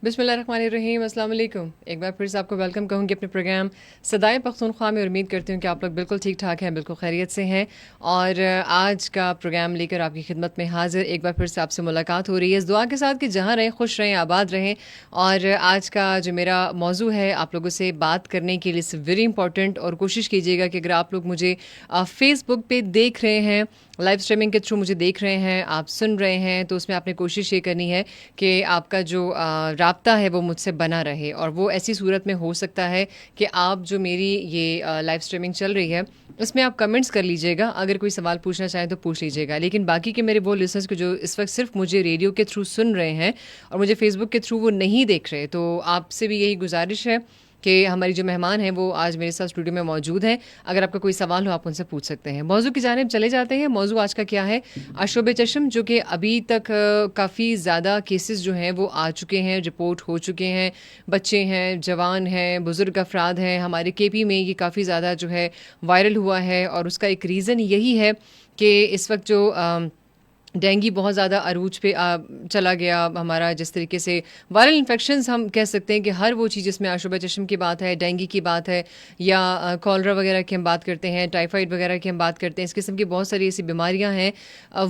बिस्मिल्लाहिर्रहमानिर्रहीम, अस्सलाम वालेकुम। एक बार फिर से आपको वेलकम कहूँगी अपने प्रोग्राम सदाए पख्तूनख्वा में। उम्मीद करती हूँ कि आप लोग बिल्कुल ठीक ठाक हैं, बिल्कुल खैरियत से हैं। और आज का प्रोग्राम लेकर आपकी खिदमत में हाजिर एक बार फिर से आपसे मुलाकात हो रही है इस दुआ के साथ कि जहाँ रहें खुश रहें, आबाद रहें। और आज का जो मेरा मौजू है आप लोगों से बात करने के लिए इट्स वेरी इंपॉर्टेंट। और कोशिश कीजिएगा कि अगर आप लोग मुझे फेसबुक पे देख रहे हैं, लाइव स्ट्रीमिंग के थ्रू मुझे देख रहे हैं, आप सुन रहे हैं, तो उसमें आपने कोशिश ये करनी है कि आपका जो राब्ता है वो मुझसे बना रहे। और वो ऐसी सूरत में हो सकता है कि आप जो मेरी ये लाइव स्ट्रीमिंग चल रही है उसमें आप कमेंट्स कर लीजिएगा, अगर कोई सवाल पूछना चाहें तो पूछ लीजिएगा। लेकिन बाकी के मेरे वो लिसनर्स को जो इस वक्त सिर्फ मुझे रेडियो के थ्रू सुन रहे हैं और मुझे फेसबुक के थ्रू वो नहीं देख रहे, तो आपसे भी यही गुजारिश है कि हमारी जो मेहमान हैं वो आज मेरे साथ स्टूडियो में मौजूद हैं। अगर आपका कोई सवाल हो आप उनसे पूछ सकते हैं। मौजू की जानिब चले जाते हैं। मौजू आज का क्या है? अशोब चशम, जो कि अभी तक काफ़ी ज़्यादा केसेस जो हैं वो आ चुके हैं, रिपोर्ट हो चुके हैं। बच्चे हैं, जवान हैं, बुज़ुर्ग अफराद हैं। हमारे केपी में ये काफ़ी ज़्यादा जो है वायरल हुआ है और उसका एक रीज़न यही है कि इस वक्त जो डेंगू बहुत ज़्यादा अरूज पे चला गया हमारा। जिस तरीके से वायरल इन्फेक्शंस हम कह सकते हैं कि हर वो चीज़ जिसमें आशुब चशम की बात है, डेंगू की बात है, या कॉलरा वगैरह की हम बात करते हैं, टाइफाइड वगैरह की हम बात करते हैं, इस किस्म की बहुत सारी ऐसी बीमारियां हैं।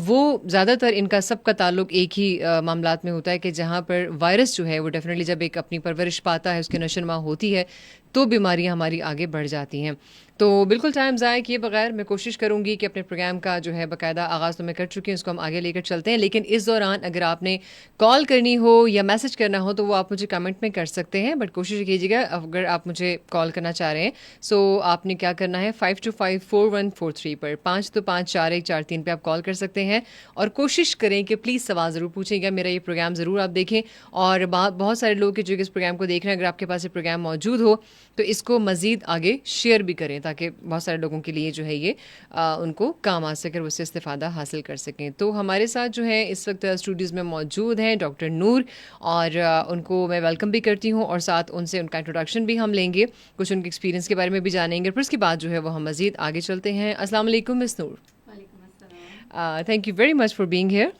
वो ज़्यादातर इनका सबका ताल्लुक एक ही मामलात में होता है कि जहाँ पर वायरस जो है वो डेफिनेटली जब एक अपनी परवरिश पाता है, उसकी नशोनुमा होती है, तो बीमारियां हमारी आगे बढ़ जाती हैं। तो बिल्कुल टाइम ज़ाया किए बगैर मैं कोशिश करूंगी कि अपने प्रोग्राम का जो है बाकायदा आगाज़ तो मैं कर चुकी हूँ, उसको हम आगे लेकर चलते हैं। लेकिन इस दौरान अगर आपने कॉल करनी हो या मैसेज करना हो तो वो आप मुझे कमेंट में कर सकते हैं, बट कोशिश कीजिएगा अगर आप मुझे कॉल करना चाह रहे हैं सो आपने क्या करना है 52544143 पर 5254143 पे आप कॉल कर सकते हैं। और कोशिश करें कि प्लीज़ सवाल ज़रूर पूछेंगे, मेरा ये प्रोग्राम ज़रूर आप देखें। और बहुत सारे लोग जो इस प्रोग्राम को देख रहे हैं, अगर आपके पास ये प्रोग्राम मौजूद हो तो इसको मज़ीद आगे शेयर भी करें ताकि बहुत सारे लोगों के लिए जो है ये उनको काम आ सके और उससे इस्तेफ़ादा हासिल कर सकें। तो हमारे साथ जो है इस वक्त स्टूडियोज़ में मौजूद हैं डॉक्टर नूर, और उनको मैं वेलकम भी करती हूँ और साथ उनसे उनका इंट्रोडक्शन भी हम लेंगे, कुछ उनके एक्सपीरियंस के बारे में भी जानेंगे, फिर उसके बाद जो है वो हम मज़ीद आगे चलते हैं। अस्सलाम वालेकुम miss Noor. Thank you very much for being here.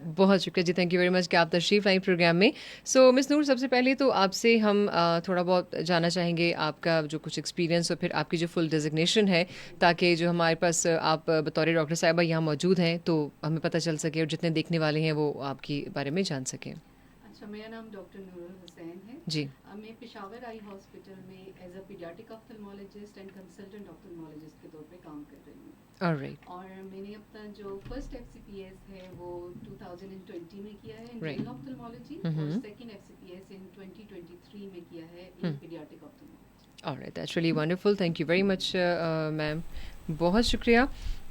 बहुत शुक्रिया जी, थैंक यू वेरी मच कि आप तशरीफ़ लाई प्रोग्राम में। सो मिस नूर, सबसे पहले तो आपसे हम थोड़ा बहुत जानना चाहेंगे आपका जो कुछ एक्सपीरियंस और फिर आपकी जो फुल डेजिग्नेशन है, ताकि जो हमारे पास आप बतौर डॉक्टर साहिबा यहाँ मौजूद हैं तो हमें पता चल सके और जितने देखने वाले हैं वो आपके बारे में जान सकें। अच्छा, मेरा नाम डॉक्टर नूरुल हुसैन है जी। मैं पेशावर आई हॉस्पिटल में as a paediatric ophthalmologist and consultant ophthalmologist के तौर पे काम कर रही हूँ। ऑलराइट। और मैंने अपना जो फर्स्ट एफसीपीएस है वो 2020 में किया है इन Right. रेल ऑफ्थल्मोलॉजी, और सेकंड एफसीपीएस इन 2023 में किया है in paediatric ophthalmology. Alright, that's really wonderful, thank you very much ma'am, बहुत शुक्रिया।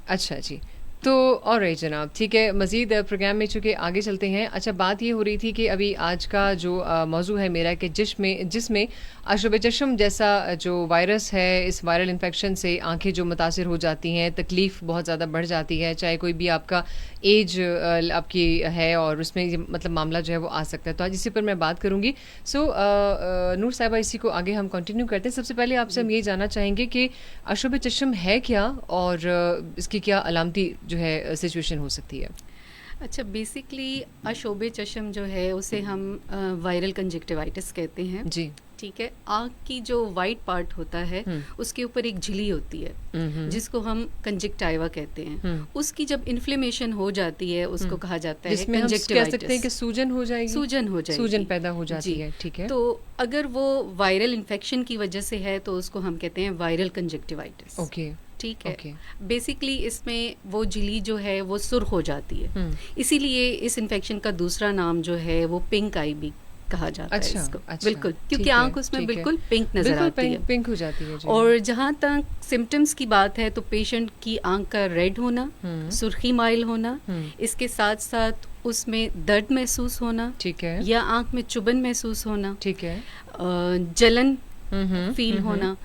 अच्छा जी, तो ऑलराइट जनाब, ठीक है, मज़ीद प्रोग्राम में चूँकि आगे चलते हैं। अच्छा, बात ये हो रही थी कि अभी आज का जो मौजू है मेरा कि जिसमें अशुब चशम जैसा जो वायरस है, इस वायरल इन्फेक्शन से आंखें जो मुतासिर हो जाती हैं, तकलीफ़ बहुत ज़्यादा बढ़ जाती है, चाहे कोई भी आपका एज आपकी है और उसमें ये मतलब मामला जो है वो आ सकता है। तो आज इसी पर मैं बात करूँगी। सो नूर साहिबा, इसी को आगे हम कंटिन्यू करते हैं। सबसे पहले आपसे हम ये जानना चाहेंगे कि अशुब चशम है क्या और इसकी क्या अलामती जो है सिचुएशन हो सकती है? अच्छा, बेसिकली अशोब चशम जो है उसे हम वायरल कंजक्टिवाइटिस कहते हैं। जी। ठीक है, आँख की जो वाइट पार्ट होता है उसके ऊपर एक झिल्ली होती है जिसको हम कंजक्टाइवा कहते हैं। उसकी जब इन्फ्लेमेशन हो जाती है उसको कहा जाता है जिसमें हम कह सकते हैं कि सूजन हो जाएगी, सूजन पैदा हो जाती है। ठीक है, तो अगर वो वायरल इन्फेक्शन की वजह से है तो उसको हम कहते हैं वायरल कंजक्टिवाइटिस। ओके, ठीक है। बेसिकली इसमें वो झिल्ली जो है वो सुर्ख हो जाती है, इसीलिए इस इन्फेक्शन का दूसरा नाम जो है वो पिंक आई भी कहा जाता है इसको। बिल्कुल, क्योंकि आंख उसमें बिल्कुल पिंक नजर आती है, पिंक हो जाती है। और जहाँ तक सिम्टम्स की बात है तो पेशेंट की आंख का रेड होना, सुर्खी माइल होना, इसके साथ साथ उसमें दर्द महसूस होना, ठीक है, या आंख में चुभन महसूस होना, ठीक है, जलन फील होना,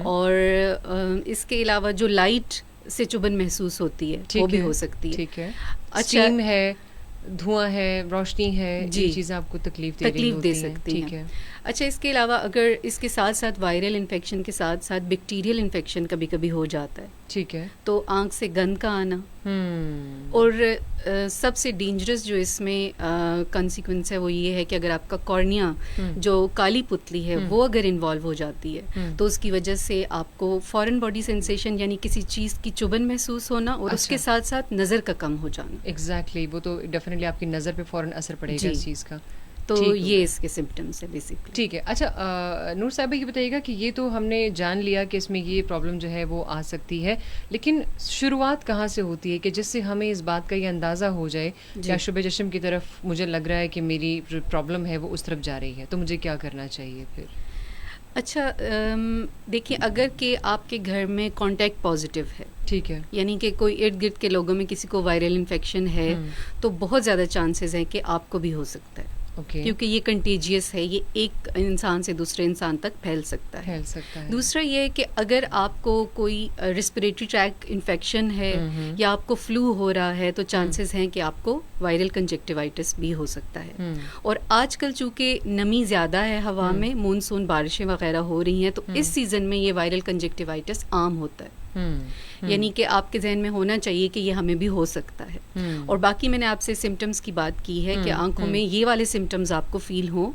और इसके अलावा जो लाइट से चुभन महसूस होती है वो भी हो सकती है। ठीक है, स्टीम है, धुआं है, रोशनी है, ये चीज़ें आपको तकलीफ दे सकती हैं। ठीक है। अच्छा, इसके अलावा अगर इसके साथ साथ वायरल इन्फेक्शन के साथ साथ बैक्टीरियल इन्फेक्शन कभी कभी हो जाता है, ठीक है। तो आंख से गंद का आना, और सबसे डेंजरस जो इसमें कंसिक्वेंस है वो ये है कि अगर आपका कॉर्निया जो काली पुतली है वो अगर इन्वॉल्व हो जाती है तो उसकी वजह से आपको फॉरेन बॉडी सेंसेशन यानी किसी चीज़ की चुभन महसूस होना और उसके साथ साथ नज़र का कम हो जाना। एग्जैक्टली, वो तो डेफिनेटली आपकी नज़र पे फौरन असर पड़ेगा इस चीज़ का। तो ये इसके सिम्टम्स है बेसिकली। ठीक है। अच्छा, नूर साहिबा ये बताइएगा कि ये तो हमने जान लिया कि इसमें ये प्रॉब्लम जो है वो आ सकती है, लेकिन शुरुआत कहाँ से होती है कि जिससे हमें इस बात का ये अंदाज़ा हो जाए कि शुबे चश्म की तरफ मुझे लग रहा है कि मेरी जो प्रॉब्लम है वो उस तरफ जा रही है, तो मुझे क्या करना चाहिए फिर? अच्छा, देखिए, अगर कि आपके घर में कांटेक्ट पॉजिटिव है, ठीक है, यानी कि कोई इर्द गिर्द के लोगों में किसी को वायरल इन्फेक्शन है, तो बहुत ज़्यादा चांसेस हैं कि आपको भी हो सकता है। क्योंकि ये कंटेजियस है, ये एक इंसान से दूसरे इंसान तक फैल सकता है। दूसरा ये है कि अगर आपको कोई रेस्पिरेटरी ट्रैक इन्फेक्शन है या आपको फ्लू हो रहा है तो चांसेस हैं कि आपको वायरल कंजक्टिवाइटिस भी हो सकता है। और आजकल चूंकि नमी ज़्यादा है हवा में, मानसून बारिशें वगैरह हो रही हैं, तो इस सीज़न में ये वायरल कंजक्टिवाइटिस आम होता है। यानी कि आपके जहन में होना चाहिए कि ये हमें भी हो सकता है। और बाकी मैंने आपसे सिम्टम्स की बात की है कि आंखों में ये वाले सिम्टम्स आपको फील हो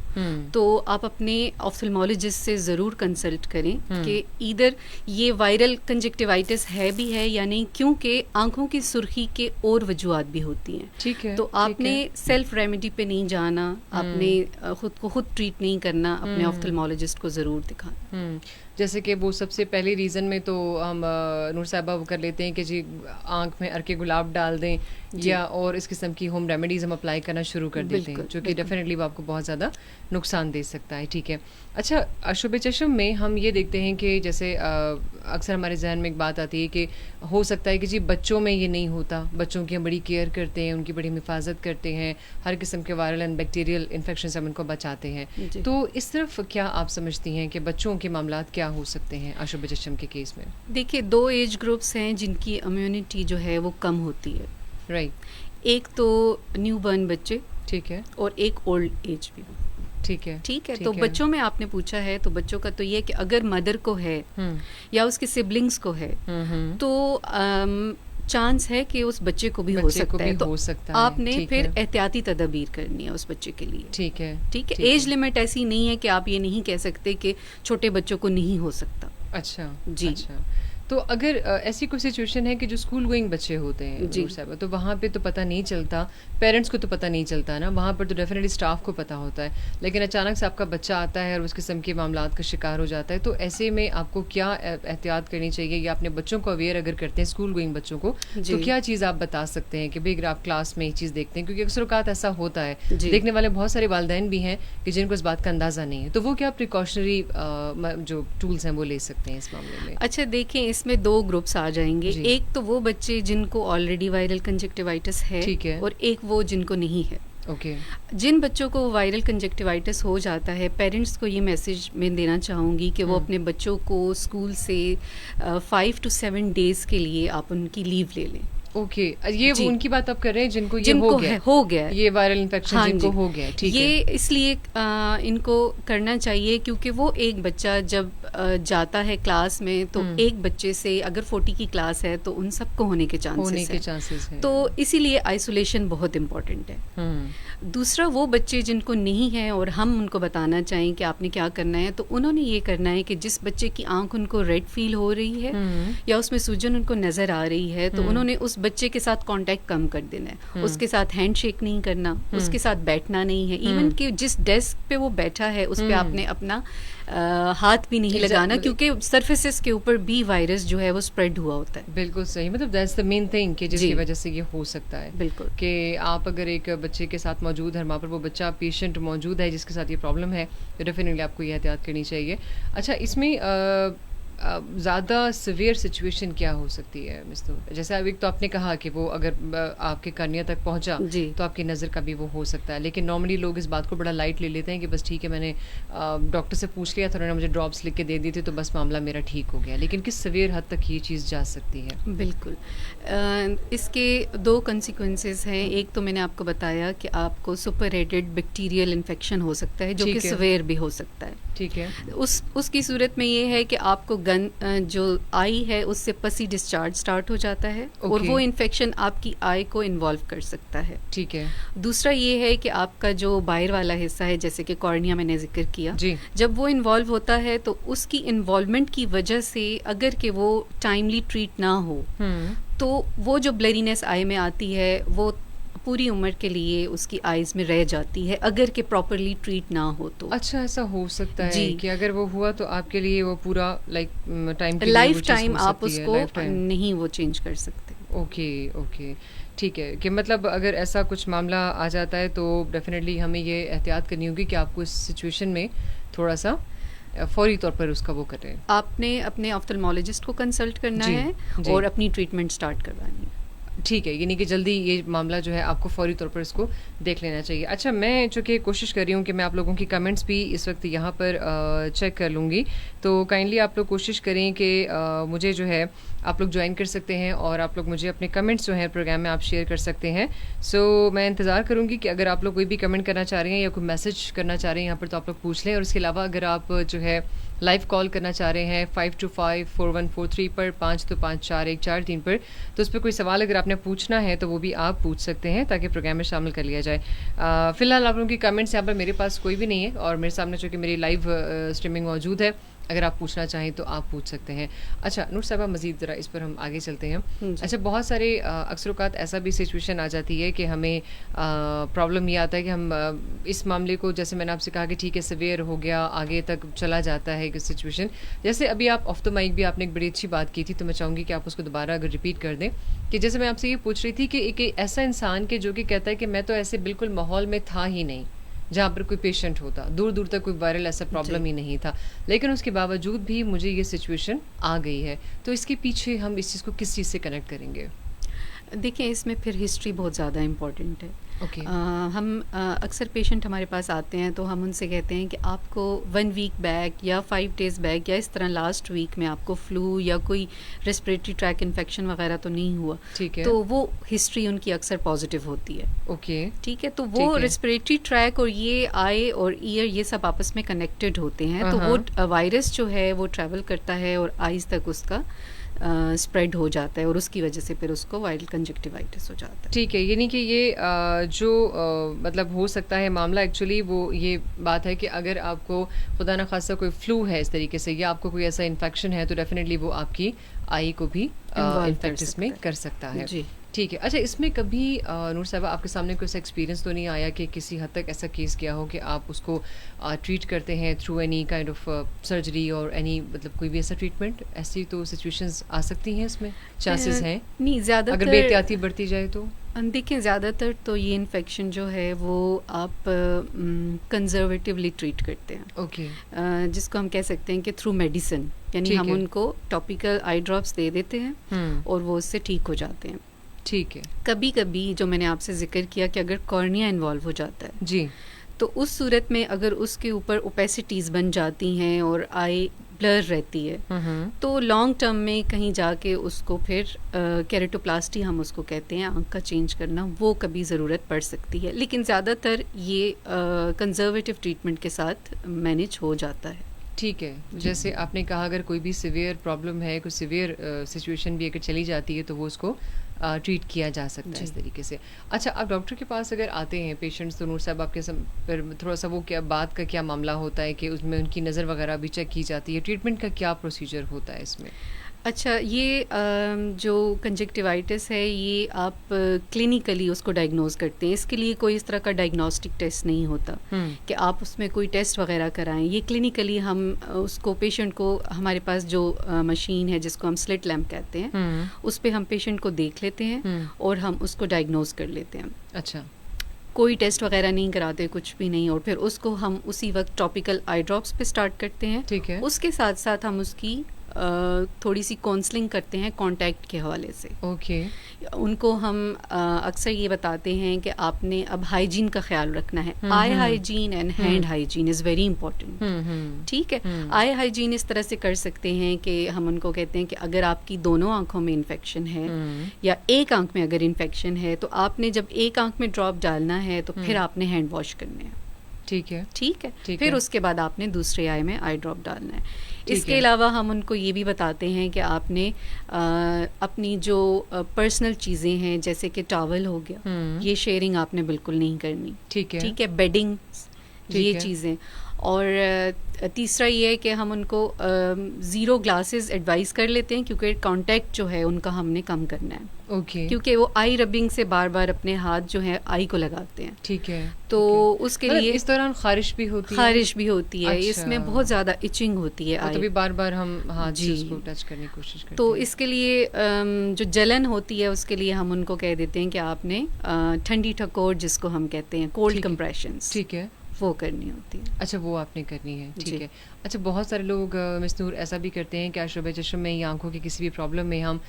तो आप अपने ऑफ्थल्मोलॉजिस्ट से ज़रूर कंसल्ट करें कि इधर ये वायरल कंजक्टिवाइटिस है भी है या नहीं, क्योंकि आंखों की सुर्खी के और वजूहात भी होती हैं। ठीक है, तो आपने सेल्फ रेमेडी पे नहीं जाना, आपने खुद को खुद ट्रीट नहीं करना, अपने ऑफ्थल्मोलॉजिस्ट को ज़रूर दिखाना। जैसे कि वो सबसे पहले रीज़न में तो हम नूर साहिबा वो कर लेते हैं कि जी आंख में अर्के गुलाब डाल दें या और इस किस्म की होम रेमेडीज़ हम अप्लाई करना शुरू कर देते हैं, जो कि डेफिनेटली वो आपको बहुत ज़्यादा नुकसान दे सकता है। ठीक है। अच्छा, शुबे चश्म में हम ये देखते हैं कि जैसे अक्सर हमारे जहन में एक बात आती है कि हो सकता है कि जी बच्चों में ये नहीं होता, बच्चों की हम बड़ी केयर करते हैं, उनकी बड़ी हिफाजत करते हैं, हर किस्म के वायरल एंड बैक्टीरियल इन्फेक्शन से हम उनको बचाते हैं। तो इस तरफ क्या आप समझती हैं कि बच्चों के मामलात क्या हो सकते हैं अशुभ चश्म के केस में? देखिए, 2 एज ग्रुप्स हैं जिनकी इम्यूनिटी जो है वो कम होती है। राइट। एक तो न्यू बर्न बच्चे, ठीक है, और एक ओल्ड एज भी। ठीक है। तो बच्चों में आपने पूछा है, तो बच्चों का तो ये है कि अगर मदर को है या उसके सिबलिंग्स को है तो चांस है कि उस बच्चे को भी हो सकता है। तो आपने फिर एहतियाती तदबीर करनी है उस बच्चे के लिए। ठीक है। एज लिमिट ऐसी नहीं है कि आप ये नहीं कह सकते कि छोटे बच्चों को नहीं हो सकता। अच्छा जी। अच्छा। तो अगर ऐसी कोई सिचुएशन है कि जो स्कूल गोइंग बच्चे होते हैं जी साहब, तो वहाँ पे तो पता नहीं चलता, पेरेंट्स को तो पता नहीं चलता ना, वहाँ पर तो डेफिनेटली स्टाफ को पता होता है, लेकिन अचानक से आपका बच्चा आता है और उस किस्म के मामलात का शिकार हो जाता है, तो ऐसे में आपको क्या एहतियात करनी चाहिए या अपने बच्चों को अवेयर अगर करते हैं स्कूल गोइंग बच्चों को, तो क्या चीज़ आप बता सकते हैं कि भाई अगर आप क्लास में एक चीज़ देखते हैं, क्योंकि अक्सर औकात ऐसा होता है, देखने वाले बहुत सारे वालिदैन भी हैं कि जिनको इस बात का अंदाज़ा नहीं है, तो वो क्या प्रिकॉशनरी जो टूल्स हैं वो ले सकते हैं इस मामले में? अच्छा, देखें, इसमें 2 ग्रुप्स आ जाएंगे। एक तो वो बच्चे जिनको ऑलरेडी वायरल कंजक्टिवाइटिस है, और एक वो जिनको नहीं है। जिन बच्चों को वायरल कंजक्टिवाइटिस हो जाता है, पेरेंट्स को ये मैसेज मैं देना चाहूँगी कि वो अपने बच्चों को स्कूल से 5 to 7 डेज के लिए आप उनकी लीव ले लें। ये वो उनकी बात आप कर रहे हैं जिनको हो गया ये वायरल इन्फेक्शन जिनको हो गया। ठीक है। ये इसलिए इनको करना चाहिए क्योंकि वो एक बच्चा जब जाता है क्लास में तो एक बच्चे से अगर 40 की क्लास है तो उन सबको होने के चांसेस हैं। तो इसीलिए आइसोलेशन बहुत इम्पोर्टेंट है। दूसरा, वो बच्चे जिनको नहीं है और हम उनको बताना चाहें कि आपने क्या करना है, तो उन्होंने ये करना है कि जिस बच्चे की आंख उनको रेड फील हो रही है या उसमें सूजन उनको नजर आ रही है, तो उन्होंने उस बच्चे के साथ कांटेक्ट कम कर देना है। उसके साथ हैंडशेक नहीं करना, उसके साथ बैठना नहीं है, इवन कि जिस डेस्क पे वो बैठा है उस पे आपने अपना हाथ भी नहीं लगाना, क्योंकि सरफेसेस के ऊपर भी वायरस जो है वो स्प्रेड हुआ होता है। बिल्कुल सही, मतलब दैट्स द मेन थिंग कि जिसकी वजह से ये हो सकता है। बिल्कुल, कि आप अगर एक बच्चे के साथ मौजूद है, वहाँ पर वो बच्चा पेशेंट मौजूद है जिसके साथ ये प्रॉब्लम है, तो डेफिनेटली आपको ये एहतियात करनी चाहिए। अच्छा, इसमें ज़्यादा सिवियर सिचुएशन क्या हो सकती है मिस्टर? जैसे अभी तो आपने कहा कि वो अगर आपके कर्निया तक पहुंचा तो आपकी नज़र का भी वो हो सकता है, लेकिन नॉर्मली लोग इस बात को बड़ा लाइट ले लेते हैं कि बस ठीक है, मैंने डॉक्टर से पूछ लिया था, उन्होंने मुझे ड्रॉप्स लिख के दे दी थी, तो बस मामला मेरा ठीक हो गया। लेकिन किस सिवियर हद तक ये चीज़ जा सकती है? बिल्कुल, इसके 2 कंसिक्वेंसेस हैं। एक तो मैंने आपको बताया कि आपको सुपरएटेड बैक्टीरियल इन्फेक्शन हो सकता है जो कि सिवियर भी हो सकता है। ठीक है। उसकी सूरत में ये है कि आपको जो आई है उससे पसी डिस्चार्ज स्टार्ट हो जाता है और वो इन्फेक्शन आपकी आई को इन्वॉल्व कर सकता है। ठीक है। दूसरा ये है कि आपका जो बाहर वाला हिस्सा है, जैसे कि कॉर्निया मैंने जिक्र किया, जब वो इन्वॉल्व होता है तो उसकी इन्वॉल्वमेंट की वजह से अगर कि वो टाइमली ट्रीट ना हो तो वो जो ब्लरीनेस आई में आती है वो पूरी उम्र के लिए उसकी आईज में रह जाती है अगर कि प्रॉपरली ट्रीट ना हो तो। अच्छा, ऐसा हो सकता है कि अगर वो हुआ तो आपके लिए वो पूरा लाइक लाइफ टाइम आप उसको नहीं वो चेंज कर सकते। ओके, ठीक है। कि मतलब अगर ऐसा कुछ मामला आ जाता है तो डेफिनेटली हमें ये एहतियात करनी होगी कि आपको इस सिचुएशन में थोड़ा सा फौरी तौर पर उसका वो करें। आपने अपने ऑफ्थल्मोलॉजिस्ट को कंसल्ट करना है और अपनी ट्रीटमेंट स्टार्ट करवानी है। ठीक है, यानी कि जल्दी ये मामला जो है आपको फौरी तौर पर इसको देख लेना चाहिए। अच्छा, मैं चूँकि कोशिश कर रही हूँ कि मैं आप लोगों की कमेंट्स भी इस वक्त यहाँ पर चेक कर लूँगी, तो काइंडली आप लोग कोशिश करें कि मुझे जो है आप लोग ज्वाइन कर सकते हैं और आप लोग मुझे अपने कमेंट्स जो हैं प्रोग्राम में आप शेयर कर सकते हैं। सो मैं इंतज़ार करूँगी कि अगर आप लोग कोई भी कमेंट करना चाह रहे हैं या कोई मैसेज करना चाह रहे हैं यहाँ पर तो आप लोग पूछ लें। और इसके अलावा अगर आप जो है लाइव कॉल करना चाह रहे हैं 525-4143 पर 5254143 पर, तो उस पर कोई सवाल अगर आपने पूछना है तो वो भी आप पूछ सकते हैं ताकि प्रोग्राम में शामिल कर लिया जाए। फ़िलहाल आप लोगों की कमेंट्स यहाँ पर मेरे पास कोई भी नहीं है और मेरे सामने चूँकि मेरी लाइव स्ट्रीमिंग मौजूद है, अगर आप पूछना चाहें तो आप पूछ सकते हैं। अच्छा नूर साहबा, मज़ीद ज़रा इस पर हम आगे चलते हैं। अच्छा, बहुत सारे अक्सर औक़ात ऐसा भी सिचुएशन आ जाती है कि हमें प्रॉब्लम ये आता है कि हम इस मामले को, जैसे मैंने आपसे कहा कि ठीक है सिवियर हो गया, आगे तक चला जाता है कि सिचुएशन, जैसे अभी आप ऑफ द माइक भी आपने एक बड़ी अच्छी बात की थी, तो मैं चाहूँगी कि आप उसको दोबारा अगर रिपीट कर दें कि जैसे मैं आपसे ये पूछ रही थी कि एक ऐसा इंसान के जो कि कहता है कि मैं तो ऐसे बिल्कुल माहौल में था ही नहीं जहाँ पर कोई पेशेंट होता, दूर दूर तक कोई वायरल ऐसा प्रॉब्लम ही नहीं था, लेकिन उसके बावजूद भी मुझे ये सिचुएशन आ गई है, तो इसके पीछे हम इस चीज़ को किस चीज़ से कनेक्ट करेंगे? देखिए, इसमें फिर हिस्ट्री बहुत ज़्यादा इम्पॉर्टेंट है। हम अक्सर पेशेंट हमारे पास आते हैं तो हम उनसे कहते हैं कि आपको 1 वीक बैक या 5 डेज़ बैक या इस तरह लास्ट वीक में आपको फ्लू या कोई रेस्पिरेटरी ट्रैक इन्फेक्शन वगैरह तो नहीं हुआ। ठीक है। तो वो हिस्ट्री उनकी अक्सर पॉजिटिव होती है। ओके, ठीक है। तो वो रेस्पिरेटरी ट्रैक और ये आई और ईयर ये सब आपस में कनेक्टेड होते हैं, तो वो वायरस जो है वो ट्रैवल करता है और आइज़ तक उसका स्प्रेड हो जाता है और उसकी वजह से फिर उसको वायरल कंजक्टिवाइटिस हो जाता है। ठीक है, यानी कि ये जो मतलब हो सकता है मामला, एक्चुअली वो ये बात है कि अगर आपको खुदा न खासा कोई फ्लू है इस तरीके से या आपको कोई ऐसा इन्फेक्शन है तो डेफिनेटली वो आपकी आई को भी इन्फेक्ट इसमें कर सकता है। जी, ठीक है। अच्छा, इसमें कभी नूर साहबा आपके सामने कोई ऐसा एक्सपीरियंस तो नहीं आया कि किसी हद तक ऐसा केस किया हो कि आप उसको ट्रीट करते हैं through any kind of surgery और एनी, मतलब कोई भी ऐसा ट्रीटमेंट, ऐसी तो सिचुएशंस आ सकती हैं, इसमें चांसेस हैं? नहीं, ज़्यादा अगर बेहतियाती बढ़ती जाए तो। देखिए, ज़्यादातर तो ये इन्फेक्शन जो है वो आप कंजर्वेटिवली ट्रीट करते हैं। ओके। जिसको हम कह सकते हैं कि थ्रू मेडिसिन, यानी हम उनको टॉपिकल आई ड्रॉप्स दे देते हैं और वो उससे ठीक हो जाते हैं। ठीक है। कभी कभी जो मैंने आपसे जिक्र किया कि अगर कॉर्निया इन्वॉल्व हो जाता है जी, तो उस सूरत में अगर उसके ऊपर ओपेसिटीज़ बन जाती हैं और आई ब्लर रहती है तो लॉन्ग टर्म में कहीं जाके उसको फिर केरेटोप्लास्टी हम उसको कहते हैं, आँख का चेंज करना, वो कभी ज़रूरत पड़ सकती है, लेकिन ज़्यादातर ये कंजर्वेटिव ट्रीटमेंट के साथ मैनेज हो जाता है। ठीक है। जैसे आपने कहा अगर कोई भी सिवियर प्रॉब्लम है, कोई सिवियर सिचुएशन भी अगर चली जाती है तो वो उसको ट्रीट किया जा सकता है इस तरीके से। अच्छा, आप डॉक्टर के पास अगर आते हैं पेशेंट्स तो नूर साहब आपके पर थोड़ा सा वो क्या बात का क्या मामला होता है कि उसमें उनकी नज़र वगैरह भी चेक की जाती है, ट्रीटमेंट का क्या प्रोसीजर होता है इसमें? अच्छा, ये जो कंजक्टिवाइटिस है ये आप क्लिनिकली उसको डायग्नोज करते हैं, इसके लिए कोई इस तरह का डायग्नोस्टिक टेस्ट नहीं होता कि आप उसमें कोई टेस्ट वगैरह कराएं। ये क्लिनिकली हम उसको पेशेंट को, हमारे पास जो मशीन है जिसको हम स्लिट लैम्प कहते हैं, उस पर हम पेशेंट को देख लेते हैं और हम उसको डायग्नोज कर लेते हैं। अच्छा, कोई टेस्ट वगैरह नहीं कराते, कुछ भी नहीं, और फिर उसको हम उसी वक्त टॉपिकल आई ड्रॉप्स पे स्टार्ट करते हैं। ठीक है। उसके साथ साथ हम उसकी थोड़ी सी काउंसलिंग करते हैं कांटेक्ट के हवाले से। ओके। उनको हम अक्सर ये बताते हैं कि आपने अब हाइजीन का ख्याल रखना है। Eye hygiene and hand hygiene is very important. ठीक है। आई हाइजीन इस तरह से कर सकते हैं कि हम उनको कहते हैं कि अगर आपकी दोनों आंखों में इन्फेक्शन है या एक आंख में अगर इन्फेक्शन है तो आपने जब एक आंख में ड्रॉप डालना है तो फिर आपने हैंड वॉश करने हैं। ठीक है, ठीक है। फिर उसके बाद आपने दूसरे आई में आई ड्रॉप डालना है। इसके अलावा हम उनको ये भी बताते हैं कि आपने अपनी जो पर्सनल चीज़ें हैं जैसे कि टॉवल हो गया, ये शेयरिंग आपने बिल्कुल नहीं करनी। ठीक है, बेडिंग, ये चीज़ें। और तीसरा ये है कि हम उनको ज़ीरो ग्लासेस एडवाइस कर लेते हैं क्योंकि कांटेक्ट जो है उनका हमने कम करना है। ओके। क्योंकि वो आई रबिंग से बार बार अपने हाथ जो है आई को लगाते हैं। ठीक है। तो उसके लिए इस दौरान खारिश भी होती है। अच्छा। इसमें बहुत ज़्यादा इचिंग होती है आई, तभी बार बार हम हाथ से उसको टच करने की कोशिश करते हैं। तो इसके लिए जो जलन होती है उसके लिए हम उनको कह देते हैं कि आपने ठंडी ठकोर, जिसको हम कहते हैं कोल्ड कंप्रेशंस, ठीक है, वो करनी होती है। अच्छा, वो आपने करनी है। ठीक है। अच्छा, बहुत सारे लोग मिस नूर ऐसा भी करते हैं कि आशुब चश्म में या आंखों की किसी भी प्रॉब्लम में हम